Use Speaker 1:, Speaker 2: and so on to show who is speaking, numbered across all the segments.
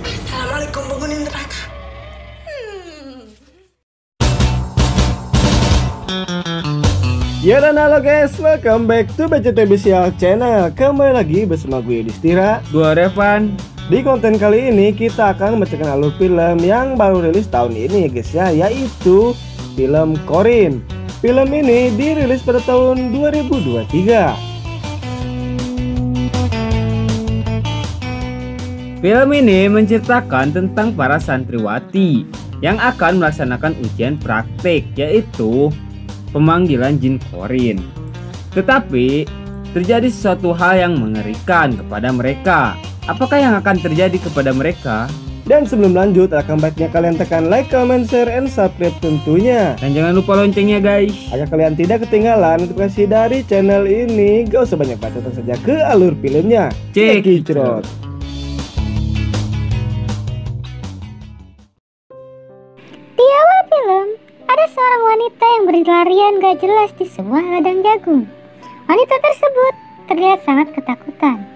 Speaker 1: Assalamualaikum penghuni neraka.
Speaker 2: Ya dan halo guys, welcome back to BCTV Sial Channel. Kembali lagi bersama gue Distira,
Speaker 3: gue Revan.
Speaker 2: Di konten kali ini kita akan membacakan alur film yang baru rilis tahun ini guys ya, yaitu film Corin. Film ini dirilis pada tahun 2023.
Speaker 3: Film ini menceritakan tentang para santriwati yang akan melaksanakan ujian praktik, yaitu pemanggilan jin Corin. Tetapi terjadi sesuatu hal yang mengerikan kepada mereka. Apakah yang akan terjadi kepada mereka?
Speaker 2: Dan sebelum lanjut, alangkah baiknya kalian tekan like, comment, share, and subscribe tentunya.
Speaker 3: Dan jangan lupa loncengnya guys,
Speaker 2: agar kalian tidak ketinggalan notifikasi dari channel ini. Gak usah banyak bacot saja ke alur filmnya. Cekicrot.
Speaker 4: Di awal film, ada seorang wanita yang berlarian gak jelas di sebuah ladang jagung. Wanita tersebut terlihat sangat ketakutan.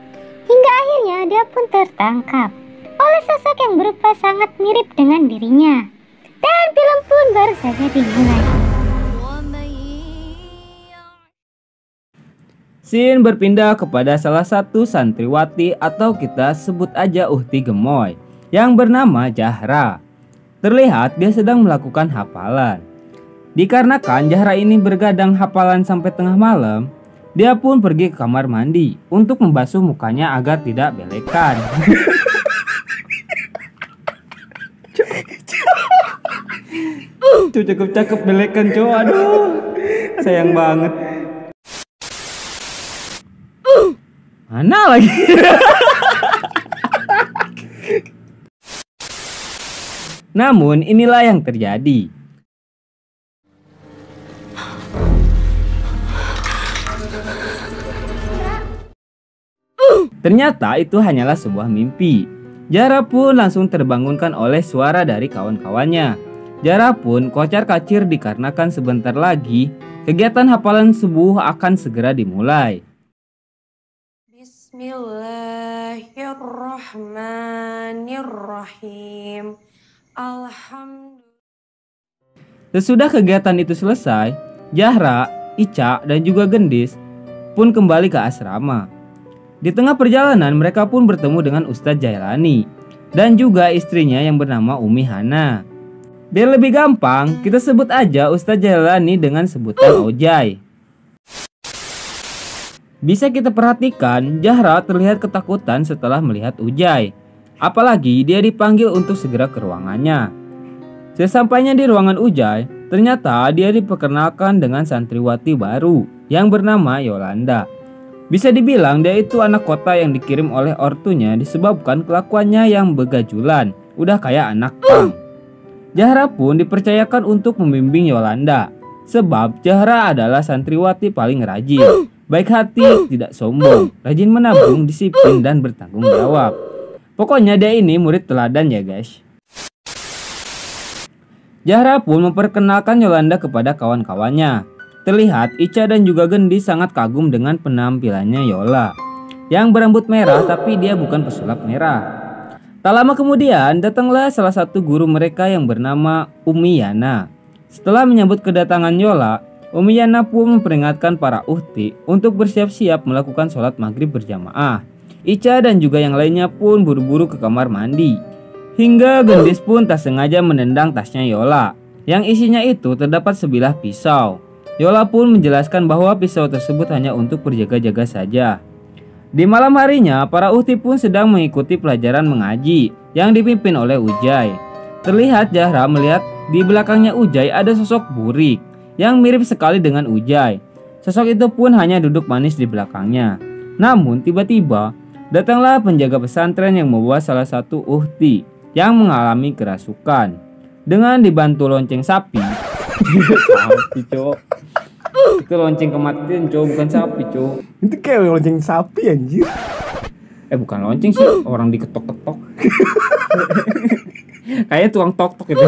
Speaker 4: Hingga akhirnya dia pun tertangkap oleh sosok yang berupa sangat mirip dengan dirinya. Dan film pun baru saja dimulai.
Speaker 3: Scene berpindah kepada salah satu santriwati atau kita sebut aja Uhti Gemoy yang bernama Zahra. Terlihat dia sedang melakukan hafalan. Dikarenakan Zahra ini bergadang hafalan sampai tengah malam, dia pun pergi ke kamar mandi untuk membasuh mukanya agar tidak belekan. Cukup cakep belekan cowok, aduh sayang banget. Mana lagi? Namun inilah yang terjadi. Ternyata itu hanyalah sebuah mimpi. Zahra pun langsung terbangunkan oleh suara dari kawan-kawannya. Zahra pun kocar-kacir dikarenakan sebentar lagi kegiatan hafalan subuh akan segera dimulai.
Speaker 1: Bismillahirrahmanirrahim. Alhamdulillah.
Speaker 3: Sesudah kegiatan itu selesai, Zahra, Ica, dan juga Gendis pun kembali ke asrama. Di tengah perjalanan mereka pun bertemu dengan Ustadz Jailani dan juga istrinya yang bernama Umi Hana. Biar lebih gampang, kita sebut aja Ustadz Jailani dengan sebutan Ojai. Bisa kita perhatikan, Zahra terlihat ketakutan setelah melihat Ujai. Apalagi dia dipanggil untuk segera ke ruangannya. Sesampainya di ruangan Ujai, ternyata dia diperkenalkan dengan santriwati baru yang bernama Yolanda. Bisa dibilang dia itu anak kota yang dikirim oleh ortunya disebabkan kelakuannya yang begajulan, udah kayak anak pang. Zahra pun dipercayakan untuk membimbing Yolanda, sebab Zahra adalah santriwati paling rajin, baik hati, tidak sombong, rajin menabung, disiplin, dan bertanggung jawab. Pokoknya dia ini murid teladan ya guys. Zahra pun memperkenalkan Yolanda kepada kawan-kawannya. Terlihat Ica dan juga Gendis sangat kagum dengan penampilannya Yola yang berambut merah, tapi dia bukan pesulap merah. Tak lama kemudian datanglah salah satu guru mereka yang bernama Umi Yana. Setelah menyambut kedatangan Yola, Umi Yana pun memperingatkan para uhti untuk bersiap-siap melakukan sholat maghrib berjamaah. Ica dan juga yang lainnya pun buru-buru ke kamar mandi. Hingga Gendis pun tak sengaja menendang tasnya Yola yang isinya itu terdapat sebilah pisau. Yola pun menjelaskan bahwa pisau tersebut hanya untuk berjaga-jaga saja. Di malam harinya, para uhti pun sedang mengikuti pelajaran mengaji yang dipimpin oleh Ujai. Terlihat Zahra melihat di belakangnya Ujai ada sosok burik yang mirip sekali dengan Ujai. Sosok itu pun hanya duduk manis di belakangnya. Namun tiba-tiba datanglah penjaga pesantren yang membawa salah satu uhti yang mengalami kerasukan. Dengan dibantu lonceng sapi. Sapi cowok. Itu lonceng kematian cowok, bukan sapi cowok.
Speaker 2: Itu kayak lonceng sapi anjir.
Speaker 3: Bukan lonceng sih, orang diketok-ketok. Kayaknya tukang tok-tok itu.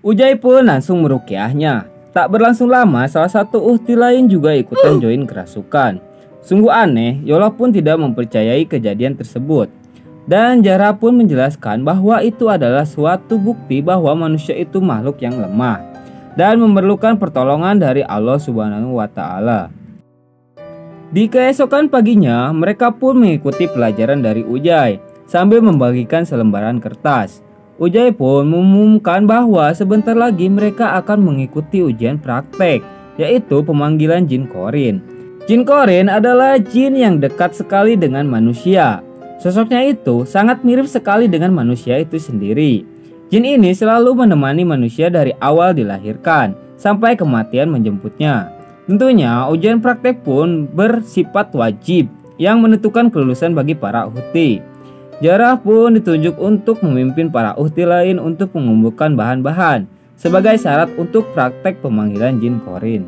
Speaker 3: Ujai pun langsung meruqyahnya. Tak berlangsung lama, salah satu uhti lain juga ikutan join kerasukan. Sungguh aneh, Yola pun tidak mempercayai kejadian tersebut. Dan Zahra pun menjelaskan bahwa itu adalah suatu bukti bahwa manusia itu makhluk yang lemah dan memerlukan pertolongan dari Allah Subhanahu wa Ta'ala. Di keesokan paginya, mereka pun mengikuti pelajaran dari Ujai sambil membagikan selembaran kertas. Ujai pun mengumumkan bahwa sebentar lagi mereka akan mengikuti ujian praktek, yaitu pemanggilan jin Qorin. Jin Qorin adalah jin yang dekat sekali dengan manusia. Sosoknya itu sangat mirip sekali dengan manusia itu sendiri. Jin ini selalu menemani manusia dari awal dilahirkan sampai kematian menjemputnya. Tentunya ujian praktek pun bersifat wajib yang menentukan kelulusan bagi para uhti. Zahra pun ditunjuk untuk memimpin para uhti lain untuk mengumpulkan bahan-bahan sebagai syarat untuk praktek pemanggilan jin Qorin.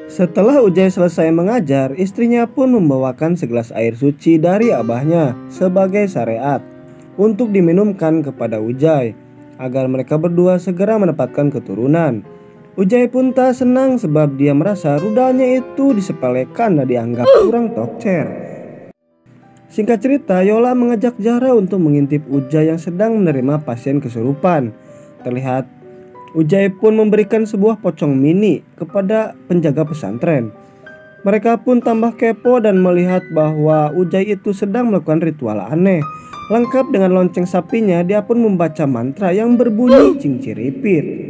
Speaker 2: Setelah Ujai selesai mengajar, istrinya pun membawakan segelas air suci dari abahnya sebagai syariat untuk diminumkan kepada Ujai agar mereka berdua segera mendapatkan keturunan. Ujai pun tak senang sebab dia merasa rudalnya itu disepelekan dan dianggap kurang tokcer. Singkat cerita, Yola mengajak Zahra untuk mengintip Ujai yang sedang menerima pasien kesurupan. Terlihat Ujai pun memberikan sebuah pocong mini kepada penjaga pesantren. Mereka pun tambah kepo dan melihat bahwa Ujai itu sedang melakukan ritual aneh. Lengkap dengan lonceng sapinya, dia pun membaca mantra yang berbunyi cinciripit.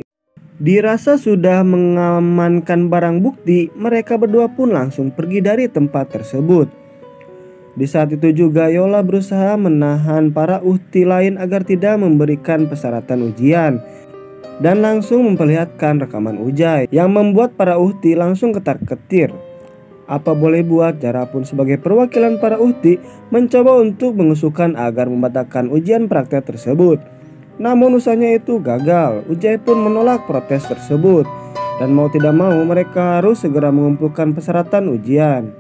Speaker 2: Dirasa sudah mengamankan barang bukti, mereka berdua pun langsung pergi dari tempat tersebut. Di saat itu juga Yola berusaha menahan para uhti lain agar tidak memberikan persyaratan ujian dan langsung memperlihatkan rekaman Ujai yang membuat para uhti langsung ketar-ketir. Apa boleh buat, Zahra pun sebagai perwakilan para uhti mencoba untuk mengusulkan agar membatalkan ujian praktek tersebut. Namun usahanya itu gagal. Ujai pun menolak protes tersebut dan mau tidak mau mereka harus segera mengumpulkan persyaratan ujian.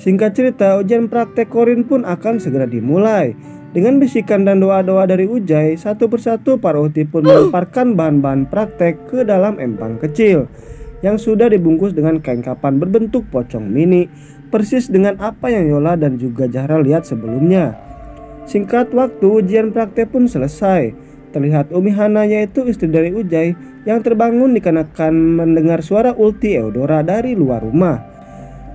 Speaker 2: Singkat cerita, ujian praktek Qorin pun akan segera dimulai. Dengan bisikan dan doa-doa dari Ujai, satu persatu para uhti pun melemparkan bahan-bahan praktek ke dalam empang kecil yang sudah dibungkus dengan kain kapan berbentuk pocong mini, persis dengan apa yang Yola dan juga Zahra lihat sebelumnya. Singkat waktu, ujian praktek pun selesai. Terlihat Umi Hana, yaitu istri dari Ujai, yang terbangun dikarenakan mendengar suara ulti Eudora dari luar rumah.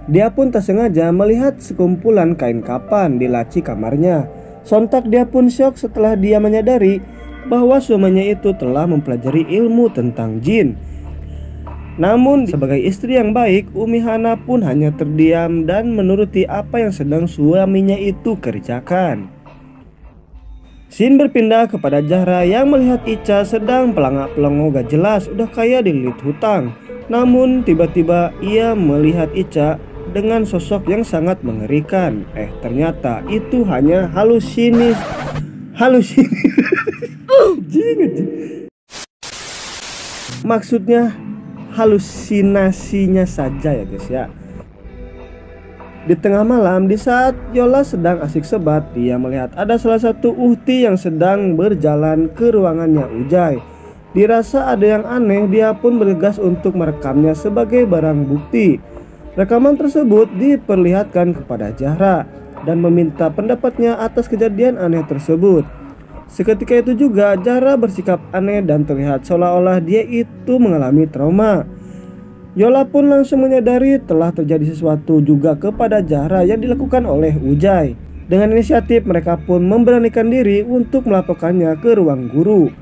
Speaker 2: Dia pun tak sengaja melihat sekumpulan kain kapan di laci kamarnya. Sontak dia pun syok setelah dia menyadari bahwa suaminya itu telah mempelajari ilmu tentang jin. Namun sebagai istri yang baik, Umi Hana pun hanya terdiam dan menuruti apa yang sedang suaminya itu kerjakan. Scene berpindah kepada Zahra yang melihat Ica sedang pelangak-pelongo gak jelas, udah kayak dililit hutang. Namun tiba-tiba ia melihat Ica dengan sosok yang sangat mengerikan. Ternyata itu hanya halusinasi. Maksudnya halusinasinya saja ya guys ya. Di tengah malam, di saat Yola sedang asik sebat, dia melihat ada salah satu uhti yang sedang berjalan ke ruangannya Ujai. Dirasa ada yang aneh, dia pun bergegas untuk merekamnya sebagai barang bukti. Rekaman tersebut diperlihatkan kepada Zahra dan meminta pendapatnya atas kejadian aneh tersebut. Seketika itu juga Zahra bersikap aneh dan terlihat seolah-olah dia itu mengalami trauma. Yola pun langsung menyadari telah terjadi sesuatu juga kepada Zahra yang dilakukan oleh Ujai. Dengan inisiatif mereka pun memberanikan diri untuk melaporkannya ke ruang guru.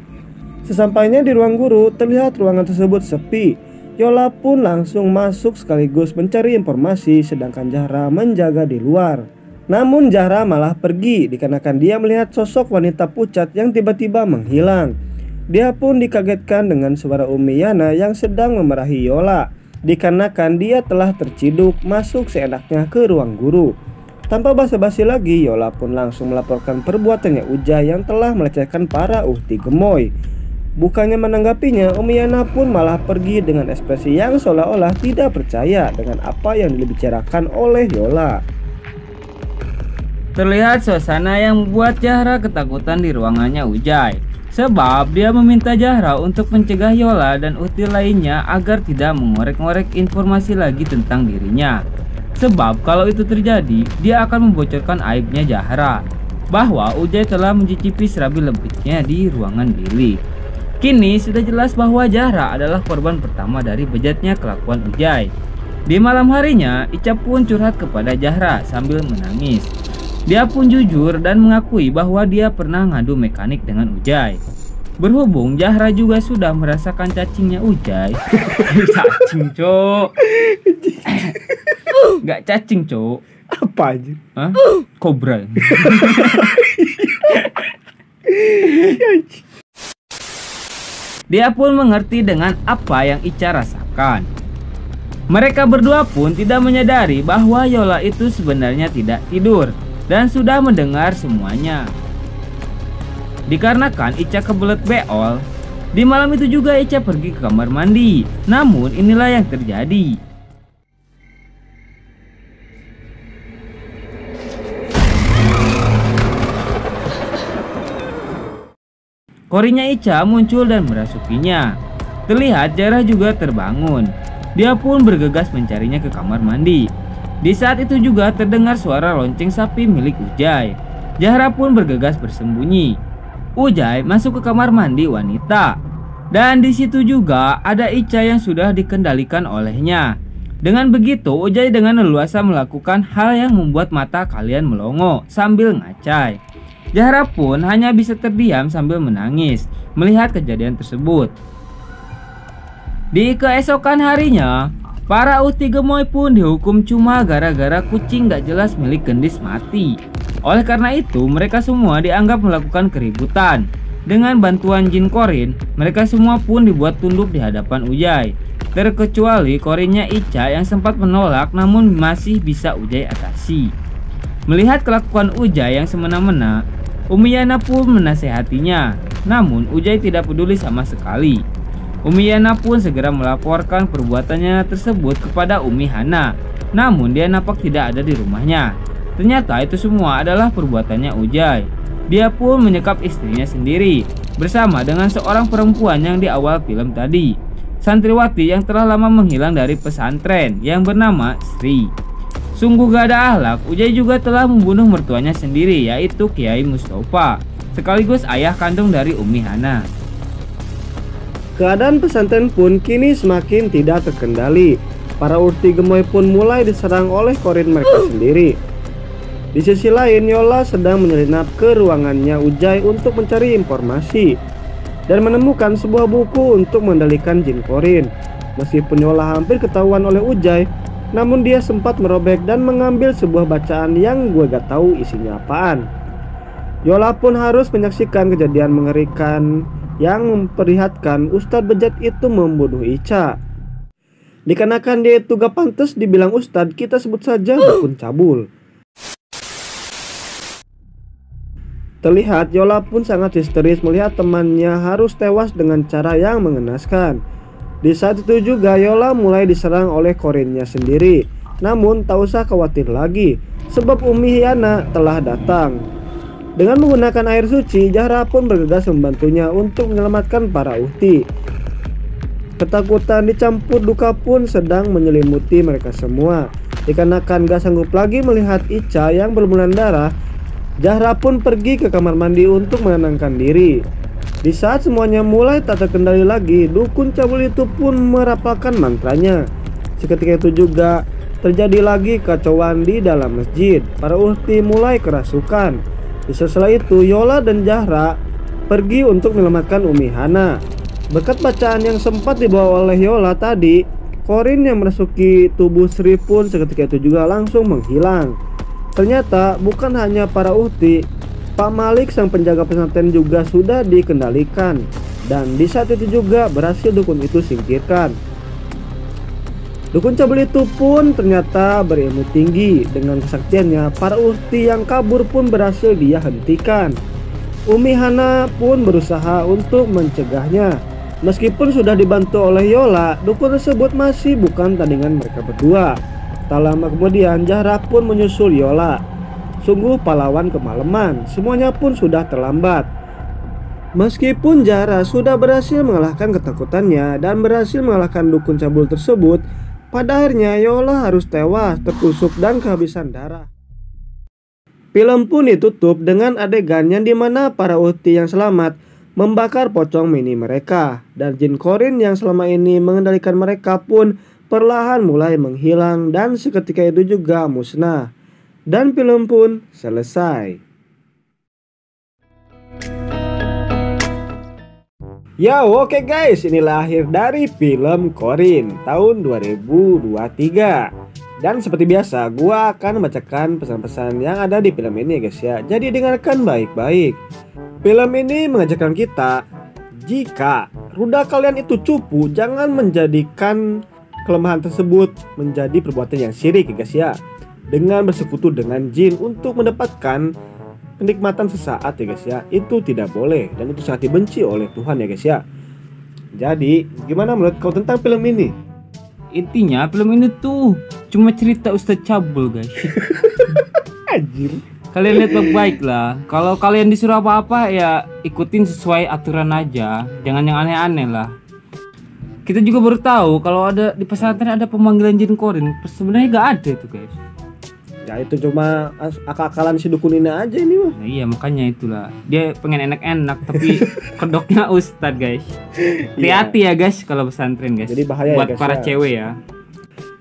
Speaker 2: Sesampainya di ruang guru, terlihat ruangan tersebut sepi. Yola pun langsung masuk sekaligus mencari informasi, sedangkan Zahra menjaga di luar. Namun Zahra malah pergi dikarenakan dia melihat sosok wanita pucat yang tiba-tiba menghilang. Dia pun dikagetkan dengan suara Umi Yana yang sedang memarahi Yola, dikarenakan dia telah terciduk masuk seenaknya ke ruang guru. Tanpa basa-basi lagi, Yola pun langsung melaporkan perbuatannya Ujai yang telah melecehkan para uhti gemoy. Bukannya menanggapinya, Umi Yana pun malah pergi dengan ekspresi yang seolah-olah tidak percaya dengan apa yang dibicarakan oleh Yola.
Speaker 3: Terlihat suasana yang membuat Zahra ketakutan di ruangannya Ujai. Sebab dia meminta Zahra untuk mencegah Yola dan uhti lainnya agar tidak mengorek-ngorek informasi lagi tentang dirinya. Sebab kalau itu terjadi, dia akan membocorkan aibnya Zahra, bahwa Ujai telah mencicipi serabi lembutnya di ruangan bilik. Kini sudah jelas bahwa Zahra adalah korban pertama dari bejatnya kelakuan Ujai. Di malam harinya, Ica pun curhat kepada Zahra sambil menangis. Dia pun jujur dan mengakui bahwa dia pernah ngadu mekanik dengan Ujai. Berhubung Zahra juga sudah merasakan cacingnya Ujai. Cacing, Cok. Gak cacing, Cok.
Speaker 2: Apa aja?
Speaker 3: Hah? Kobra. Dia pun mengerti dengan apa yang Ica rasakan. Mereka berdua pun tidak menyadari bahwa Yola itu sebenarnya tidak tidur dan sudah mendengar semuanya. Dikarenakan Ica kebelet beol, di malam itu juga Ica pergi ke kamar mandi. Namun inilah yang terjadi. Korinya Ica muncul dan merasukinya. Terlihat Zahra juga terbangun. Dia pun bergegas mencarinya ke kamar mandi. Di saat itu juga terdengar suara lonceng sapi milik Ujai. Zahra pun bergegas bersembunyi. Ujai masuk ke kamar mandi wanita. Dan di situ juga ada Ica yang sudah dikendalikan olehnya. Dengan begitu Ujai dengan leluasa melakukan hal yang membuat mata kalian melongo sambil ngacai. Zahra pun hanya bisa terdiam sambil menangis melihat kejadian tersebut. Di keesokan harinya, para uhti gemoy pun dihukum cuma gara-gara kucing gak jelas milik gendis mati. Oleh karena itu, mereka semua dianggap melakukan keributan. Dengan bantuan jin Korin, mereka semua pun dibuat tunduk di hadapan Ujai. Terkecuali Korinnya Ica yang sempat menolak namun masih bisa Ujai atasi. Melihat kelakuan Ujai yang semena-mena, Umi Yana pun menasehatinya. Namun Ujai tidak peduli sama sekali. Umi Yana pun segera melaporkan perbuatannya tersebut kepada Umi Hana. Namun dia nampak tidak ada di rumahnya. Ternyata itu semua adalah perbuatannya Ujai. Dia pun menyekap istrinya sendiri bersama dengan seorang perempuan yang di awal film tadi, santriwati yang telah lama menghilang dari pesantren yang bernama Sri. Sungguh gak ada akhlak. Ujai juga telah membunuh mertuanya sendiri, yaitu Kiai Mustafa, sekaligus ayah kandung dari Umi Hana.
Speaker 2: Keadaan pesantren pun kini semakin tidak terkendali. Para uhti gemoy pun mulai diserang oleh korin mereka sendiri. Di sisi lain, Yola sedang menyelinap ke ruangannya Ujai untuk mencari informasi dan menemukan sebuah buku untuk mengendalikan jin korin. Meskipun Yola hampir ketahuan oleh Ujai, namun dia sempat merobek dan mengambil sebuah bacaan yang gue gak tahu isinya apaan. Yola pun harus menyaksikan kejadian mengerikan yang memperlihatkan Ustadz bejat itu membunuh Ica. Dikarenakan dia itu gak pantas dibilang Ustadz, kita sebut saja dukun cabul. Terlihat Yola pun sangat histeris melihat temannya harus tewas dengan cara yang mengenaskan. Di saat itu juga Yola mulai diserang oleh korinnya sendiri. Namun tak usah khawatir lagi, sebab Umi Yana telah datang. Dengan menggunakan air suci, Zahra pun bergegas membantunya untuk menyelamatkan para uhti. Ketakutan dicampur duka pun sedang menyelimuti mereka semua. Dikarenakan gak sanggup lagi melihat Ica yang berlumuran darah, Zahra pun pergi ke kamar mandi untuk menenangkan diri. Di saat semuanya mulai tak terkendali lagi, dukun cabul itu pun merapalkan mantranya. Seketika itu juga terjadi lagi kacauan di dalam masjid. Para uhti mulai kerasukan. Setelah itu Yola dan Zahra pergi untuk menyelamatkan Umi Hana. Berkat bacaan yang sempat dibawa oleh Yola tadi, korin yang merasuki tubuh Sri pun seketika itu juga langsung menghilang. Ternyata bukan hanya para uhti, Pak Malik sang penjaga pesantren juga sudah dikendalikan. Dan di saat itu juga berhasil dukun itu singkirkan. Dukun cabul itu pun ternyata berilmu tinggi. Dengan kesaktiannya, para uhti yang kabur pun berhasil dia hentikan. Umi Hana pun berusaha untuk mencegahnya. Meskipun sudah dibantu oleh Yola, dukun tersebut masih bukan tandingan mereka berdua. Tak lama kemudian Zahra pun menyusul Yola. Sungguh pahlawan kemalaman, semuanya pun sudah terlambat. Meskipun Zara sudah berhasil mengalahkan ketakutannya dan berhasil mengalahkan dukun cabul tersebut, pada akhirnya Yola harus tewas, tertusuk dan kehabisan darah. Film pun ditutup dengan adegan yang dimana para uhti yang selamat membakar pocong mini mereka, dan jin Qorin yang selama ini mengendalikan mereka pun perlahan mulai menghilang dan seketika itu juga musnah. Dan film pun selesai. Ya oke guys, inilah akhir dari film Qorin tahun 2023. Dan seperti biasa, gua akan membacakan pesan-pesan yang ada di film ini ya guys ya. Jadi dengarkan baik-baik. Film ini mengajarkan kita, jika rudal kalian itu cupu, jangan menjadikan kelemahan tersebut menjadi perbuatan yang syirik ya guys ya. Dengan bersekutu dengan jin untuk mendapatkan kenikmatan sesaat ya guys ya, itu tidak boleh dan itu sangat dibenci oleh Tuhan ya guys ya. Jadi gimana menurut kau tentang film ini?
Speaker 3: Intinya film ini tuh cuma cerita Ustadz Cabul guys.
Speaker 2: Anjir.
Speaker 3: Kalian lihat baik-baik lah. Kalau kalian disuruh apa-apa ya ikutin sesuai aturan aja, jangan yang aneh-aneh lah. Kita juga baru tahu kalau ada di pesantren ada pemanggilan jin Qorin. Sebenarnya gak ada itu guys.
Speaker 2: Ya itu cuma akal-akalan si dukun ini aja ini mah.
Speaker 3: Nah, iya makanya itulah. Dia pengen enak-enak tapi kedoknya Ustadz guys. Hati-hati ya guys kalau pesantren guys.
Speaker 2: Jadi bahaya
Speaker 3: buat
Speaker 2: ya guys
Speaker 3: para
Speaker 2: ya.
Speaker 3: cewek ya.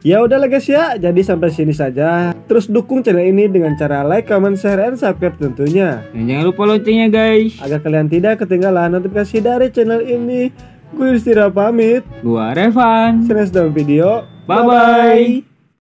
Speaker 2: Ya udahlah guys ya, jadi sampai sini saja. Terus dukung channel ini dengan cara like, comment, share, and subscribe tentunya.
Speaker 3: Dan jangan lupa loncengnya guys.
Speaker 2: Agar kalian tidak ketinggalan notifikasi dari channel ini. Gue Yustira pamit.
Speaker 3: Gua Revan.
Speaker 2: See you next video.
Speaker 3: Bye-bye.